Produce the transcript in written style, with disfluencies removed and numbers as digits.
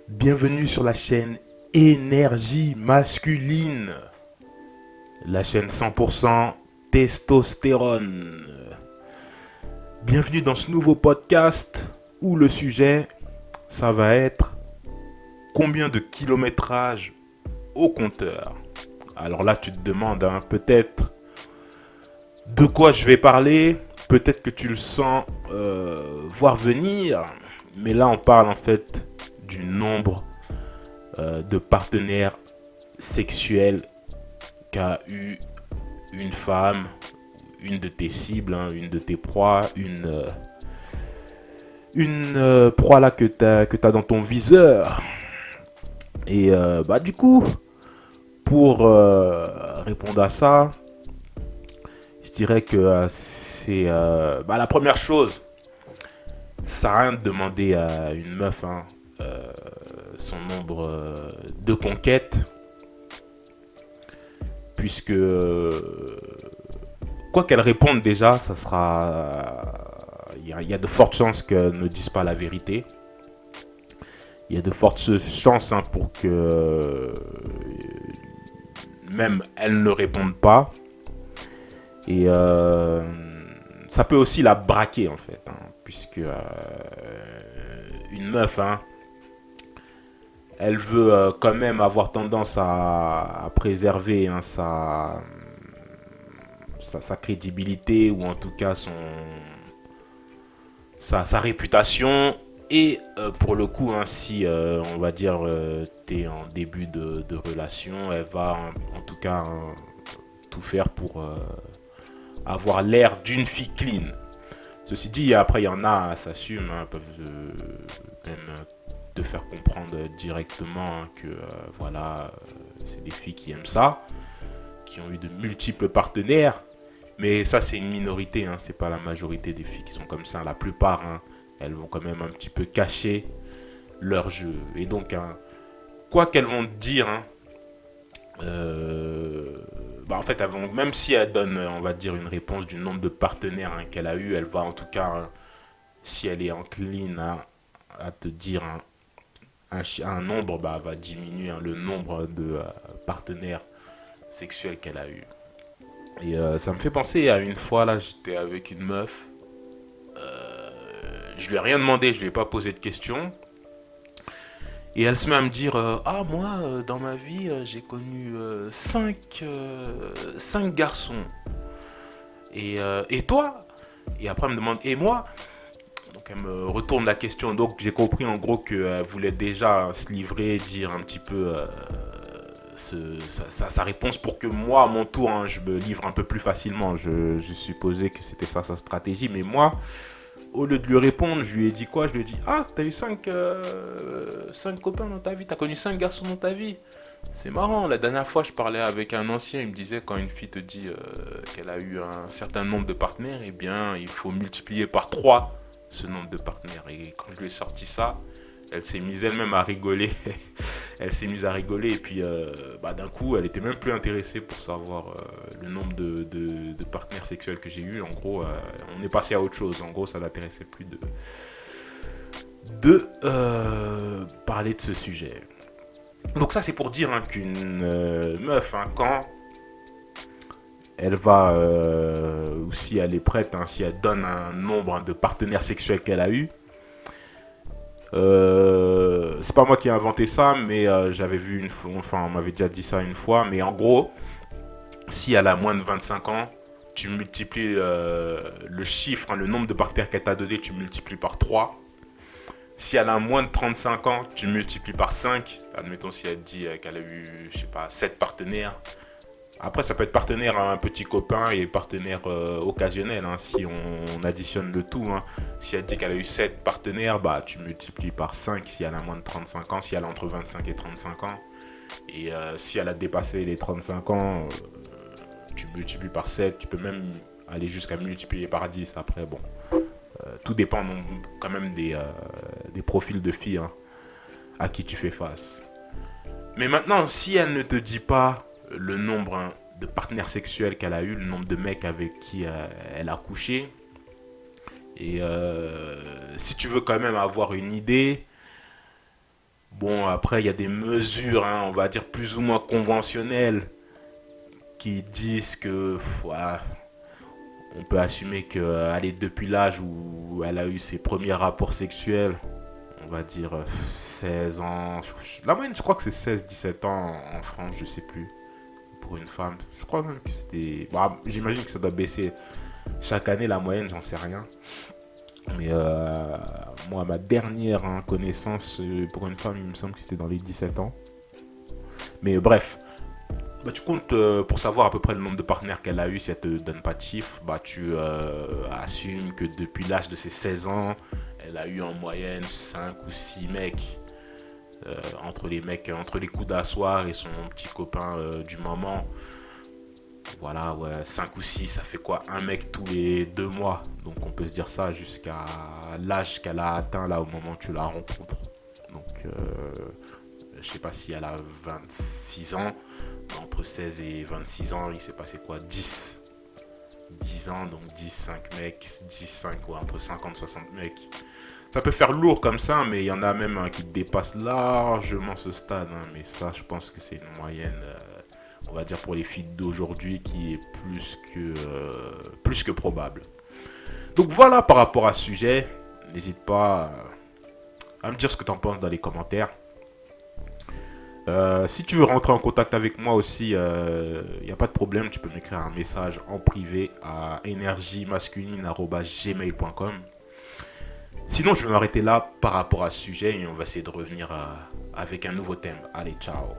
Bienvenue sur la chaîne Énergie Masculine, la chaîne 100% testostérone. Bienvenue dans ce nouveau podcast où le sujet, ça va être combien de kilométrage au compteur. Alors là, tu te demandes peut-être de quoi je vais parler. Peut-être que tu le sens voir venir. Mais là, on parle en fait du nombre de partenaires sexuels qu'a eu une femme, une de tes cibles, une de tes proies, une proie là que t'as dans ton viseur. Et du coup, pour répondre à ça, je dirais que c'est la première chose. Ça sert à rien de demander à une meuf son nombre de conquêtes, puisque quoi qu'elle réponde déjà, ça sera. Il y a de fortes chances qu'elle ne dise pas la vérité. Il y a de fortes chances pour que même elle ne réponde pas. Et ça peut aussi la braquer en fait, puisque une meuf, elle veut quand même avoir tendance à préserver sa crédibilité ou en tout cas sa réputation. Et pour le coup, si on va dire t'es en début de relation, elle va en tout cas tout faire pour avoir l'air d'une fille clean. Ceci dit, après il y en a, s'assument, peuvent même te faire comprendre directement que voilà, c'est des filles qui aiment ça, qui ont eu de multiples partenaires. Mais ça, c'est une minorité, c'est pas la majorité des filles qui sont comme ça. La plupart, elles vont quand même un petit peu cacher leur jeu. Et donc, quoi qu'elles vont te dire, en fait, elles vont, même si elles donnent, on va dire, une réponse du nombre de partenaires qu'elle a eu, elle va en tout cas, si elle est encline à te dire un nombre, va diminuer le nombre de partenaires sexuels qu'elle a eu. Et ça me fait penser à une fois, là, j'étais avec une meuf. Je lui ai rien demandé, je lui ai pas posé de questions. Et elle se met à me dire moi, dans ma vie, j'ai connu 5 garçons. Et toi? Et après, elle me demande et moi? Donc, elle me retourne la question. Donc, j'ai compris en gros qu'elle voulait déjà se livrer, dire un petit peu sa réponse pour que moi, à mon tour, je me livre un peu plus facilement. Je supposais que c'était ça sa stratégie. Mais moi, au lieu de lui répondre, je lui ai dit quoi? Je lui ai dit t'as eu 5 copains dans ta vie, t'as connu 5 garçons dans ta vie. C'est marrant, la dernière fois je parlais avec un ancien, il me disait quand une fille te dit qu'elle a eu un certain nombre de partenaires, eh bien il faut multiplier par 3 ce nombre de partenaires. Et quand je lui ai sorti ça, elle s'est mise elle-même à rigoler. Elle s'est mise à rigoler et puis d'un coup elle était même plus intéressée pour savoir le nombre de partenaires sexuels que j'ai eu. En gros, on est passé à autre chose. En gros, ça l'intéressait plus de parler de ce sujet. Donc ça c'est pour dire qu'une meuf, quand elle va, ou si elle est prête, si elle donne un nombre de partenaires sexuels qu'elle a eu, c'est pas moi qui ai inventé ça, mais j'avais vu une fois, enfin on m'avait déjà dit ça une fois, mais en gros, si elle a moins de 25 ans, tu multiplies le chiffre, le nombre de partenaires qu'elle t'a donné, tu multiplies par 3. Si elle a moins de 35 ans, tu multiplies par 5. Admettons si elle dit qu'elle a eu, je sais pas, 7 partenaires. Après, ça peut être partenaire un petit copain et partenaire occasionnel, si on additionne le tout. Si elle dit qu'elle a eu 7 partenaires, tu multiplies par 5 si elle a moins de 35 ans, si elle a entre 25 et 35 ans. Et si elle a dépassé les 35 ans, tu multiplies par 7. Tu peux même aller jusqu'à multiplier par 10 après. Bon, tout dépend quand même des profils de filles à qui tu fais face. Mais maintenant, si elle ne te dit pas le nombre de partenaires sexuels qu'elle a eu, le nombre de mecs avec qui elle a couché, et si tu veux quand même avoir une idée, Bon, après, il y a des mesures, hein, on va dire plus ou moins conventionnelles, qui disent que voilà, on peut assumer que allez, depuis l'âge où elle a eu ses premiers rapports sexuels, on va dire 16 ans. La moyenne, je crois que c'est 16-17 ans en France, je sais plus, pour une femme. Je crois même que c'était. Bah, j'imagine que ça doit baisser chaque année, la moyenne, j'en sais rien. Mais moi, ma dernière connaissance pour une femme, il me semble que c'était dans les 17 ans. Mais bref, bah, tu comptes pour savoir à peu près le nombre de partenaires qu'elle a eu. Si elle te donne pas de chiffres, bah, tu assumes que depuis l'âge de ses 16 ans, elle a eu en moyenne 5 ou 6 mecs. Entre les mecs, entre les coups d'asseoir et son petit copain du moment. Voilà, ouais, 5 ou 6, ça fait quoi? Un mec tous les 2 mois. Donc on peut se dire ça jusqu'à l'âge qu'elle a atteint là au moment où tu la rencontres. Donc je sais pas si elle a 26 ans. Entre 16 et 26 ans, il s'est passé quoi? 10 ans, donc 10, 5 mecs, 10, 5, ouais, entre 50 et 60 mecs. Ça peut faire lourd comme ça, mais il y en a même qui dépassent largement ce stade. Hein. Mais ça, je pense que c'est une moyenne, on va dire pour les filles d'aujourd'hui, qui est plus que probable. Donc voilà par rapport à ce sujet. N'hésite pas à me dire ce que tu en penses dans les commentaires. Si tu veux rentrer en contact avec moi aussi, il n'y a pas de problème, tu peux m'écrire un message en privé à énergiemasculine@gmail.com. Sinon, je vais m'arrêter là par rapport à ce sujet et on va essayer de revenir avec un nouveau thème. Allez, ciao.